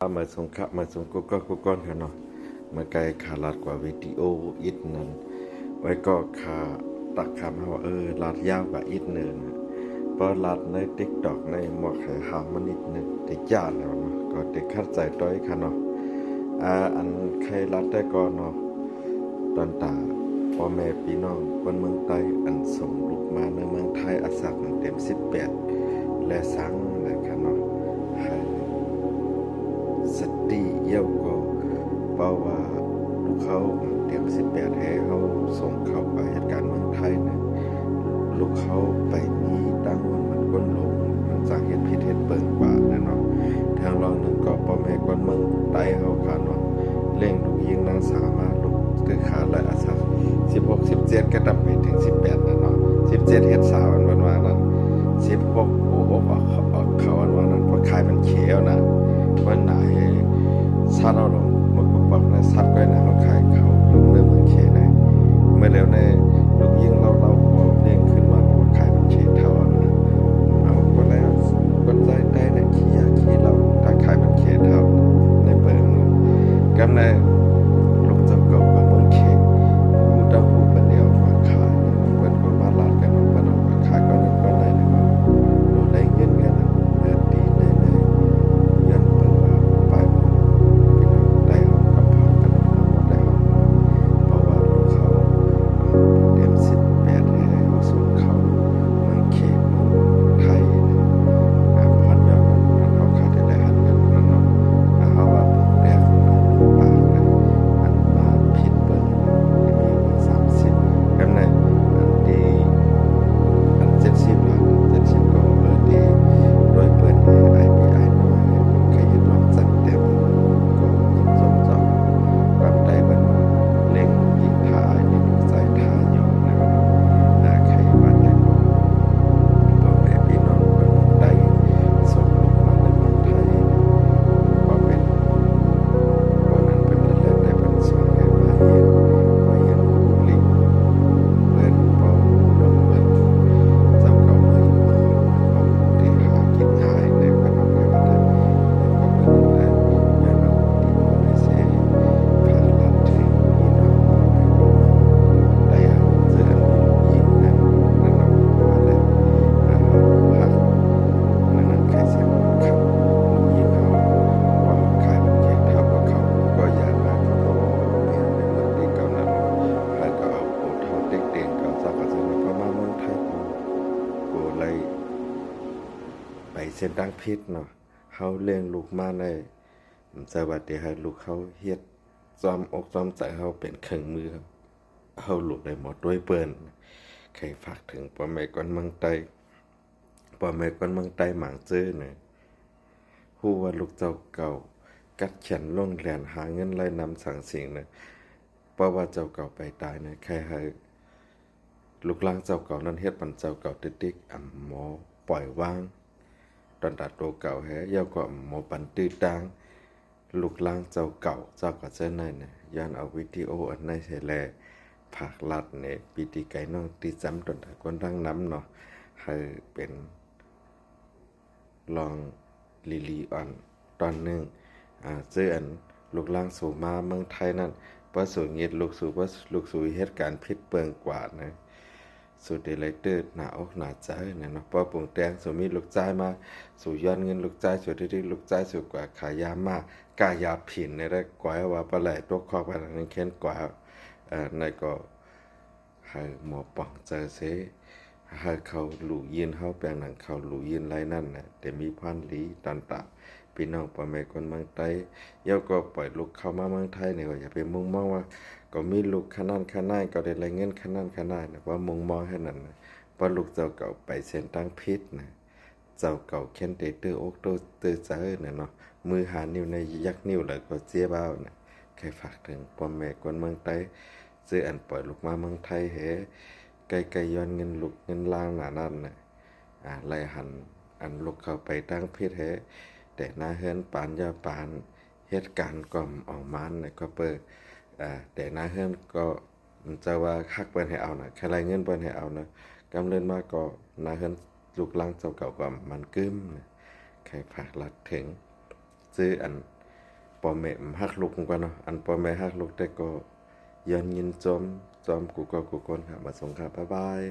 มาส่งขะมาส่งกูก้อนกันเนาะมาไกลขาลาดกว่าวิดีโออิดนั้นไว้ก็ขาตักคำว่าลาดยาวกว่าอิดหนึ่งเพราะลาดในติ๊กตอกในหมวกไข่หามมันนิดนึงติดจานแล้วเนาะก็ติดคัดใจต้อยค่ะเนาะอันใครลาดได้ก็เนาะตอนตาพ่อแม่พี่น้องคนเมืองใต้อันส่งลูกมาในเมืองไทยอาศักเต็ม18และสังนะคะเนาะสติเยี่ยวก็เป้าว่าลูกเขาเตรียม18ให้เขาส่งเข้าไปเหตุการณ์เมืองไทยนะลูกเขาไปมีตั้งวันมันก้นลงมันสร้างเหตุพิษเหตุเปิงกว่านะเนาะทางรองหนึ่งก็พ่อแม่คนเมืองใต้เขาค่ะเนาะเล่งลูกยิงนางสามารถลูกคือขาและอาศัย16 17ก็ดำไปถึง18นะเนาะ17เฮ็ดสาววันว่านั้น16โอ้ออกเขาวันนั้นเพราะคายมันเขียวนะวันไหนสัตว์เราลงมันก็บอกนะสัตว์ก็นะเขาขายเขาลุงเนื้อเมืองเขนะเมื่อแล้วในลูกยิงเราก็เด้งขึ้นมาว่าขายมันเขเท่านะเอาก็แล้วคนใจได้ในขี้ยาขี้เราถ้าขายมันเขเท่าในเปิงเนาะกำในลูกเจ้าเก่าก็เมืองเขผู้เจ้าผู้เป็นเดียวมาขายนะเปิ้นก็มาลาดกันเนาะเปิ้นเอามาขายก็นึงก็ได้นะว่าดูแลเงินกันนะดีในยันเปิ้นว่าไปได้เฮากับพากันได้เฮาเพราะว่าลูกเขาเต็ม18ให้เขาส่งเขาเมืองเขตเมืองไทยนะพันยอดมันเอาค่าได้หันกันนั่นเนาะเฮาว่าปแดกปากนะอันมาผิดเบิ่งมีว่า30กำไดอันที่อัน70ล้าน70ก็ดีโดยเปิดให้ IPI น้อยใครยึดรอบจัดเต็มก็ยิงจบจบความได้เบิ่นว่าเล็งยิงท่าในลูกใจท่าอยู่นะครับใครว่าได้ก็พ่อแม่พี่น้องคนใดส่งลูกมาในเมืองไทยก็เป็นวันนั้นเป็นเรื่องได้เป็นส่วนให้มาเห็นก็เห็นผู้ลิงเปิดเป่าลมเปิดเจ้าก็มือเอาที่หากินง่ายในขนมในวันนั้นก็เป็นแหละอย่าเอาที่มอได้เสียผ่านลัดถึงพี่น้องพ่อแม่คนเมืองได้เอาเสื้อมีลูกยิงนั้นนั่นเอาว่าแล้วเอาหักนั่นนั่นใครเสียงมันขับลูกยิงเขาว่าขายมันเก่งเท่ากับเขาก็อย่ามาเขาก็ไม่เอาในเมืองที่เก่านั้นให้ก็เอาโอเท่าเด็กๆเขาสักกะสนเพราะมาเมืองไทยกูเลยไปเส้นทางพิษเนาะเฮาเลี้ยงลูกมาในสวัสดีให้ลูกเขาเฮ็ดซ้อมอกซ้อมใจเฮาเป็นเครื่องมือครับเฮาลูกได้หมดด้วยเปิ้นใครฝากถึงพ่อแม่คนเมืองใต้พ่อแม่คนเมืองใต้หมางซื่อเนี่ยฮู้ว่าลูกเจ้าเก่ากัดเขียนลงแหลนหาเงินไล่นำสั่งสิ่งเนี่ยเพราะว่าเจ้าเก่าไปตายเนี่ยใครให้ลูกหลานเจ้าเก่านั้นเฮ็ดปันเจ้าเก่าติ๊กๆหมอปล่อยวางตอนตัดโตเก่าแฮยาวก็หมอปันตื้อตางลูกหลานเจ้าเก่าเจ้าก็เจ้านั่นน่ะย้อนเอาวิดีโออันนั้นใส่แลภาครัฐเนี่ยปีติไก่น้องตีจำตนตะคนดังน้ำเนาะให้เป็นลองลีออนตอนหนึงซื้ออันลูกหลานสู่มาเมืองไทยนั่นบ่สู่เงียดลูกสู่บ่ลูกสู่เหตุการณ์ผิดเปิงกว่านะสู่เดไลเตอร์หน้าอกหน้าใจเนี่ยเนาะพอปรุงแต่งสู่มีลูกจ่ายมาสู่ย้อนเงินลูกจ่ายสู่ที่ลูกจ่ายสู่กว่าขายยามากกายาผินในได้กว่าว่าปลาไหลตกคอกไปนั้นเข็นกว่าในก็ให้หมอป้องเจอเสให้เขาหลู่ยินเฮาแปลงหนังเขาหลู่ยินไรนั่นน่ะแต่มีพันลีตันตะพี่น้องพ่อแม่คนเมืองใต้เดี๋ยวก็ปล่อยลูกเข้ามาเมืองไทยเนี่ยก็อย่าไปมุ่งมองว่าก็มีลูกขนาดขนาดก็ได้รายเงินขนาดขนาดนะว่ามุ่งมองให้นั่นนะเพราะลูกเจ้าเก่าไปเส้นทางพิษนะเจ้าเก่าเข็นเตเตออกโตเตอเจอเนี่ยเนาะมือหานิ้วในยักนิ้วแล้วก็เจี๊ยบเอานะใครฝากถึงพ่อแม่คนเมืองใต้ซื้ออันปล่อยลูกมาเมืองไทยไกลๆย้อนเงินลูกเงินล่างหนานั่นน่ะไล่หันอันลูกเข้าไปตั้งพิษแต่หน้าเฮือนปานยาปานเหตุการณ์ก่อมออกมันน่ะก็เปิดแต่หน้าเฮือนก็จะว่าคักเปิ้นให้เอาน่ะแค่รายเงินเปิ้นให้เอานะกำเนินมาก็หน้าเฮือนลูกหลานเจ้าเก่าก็มันกึ้มนะใครฝากรัดถึงซื้ออัน พ่อแม่ฮักลูกกว่าเนาะอันพ่อแม่ฮักลูกแต่ก็ย้อนยินจอมกูก็กูก่อนครับมาส่งครับบ๊ายบาย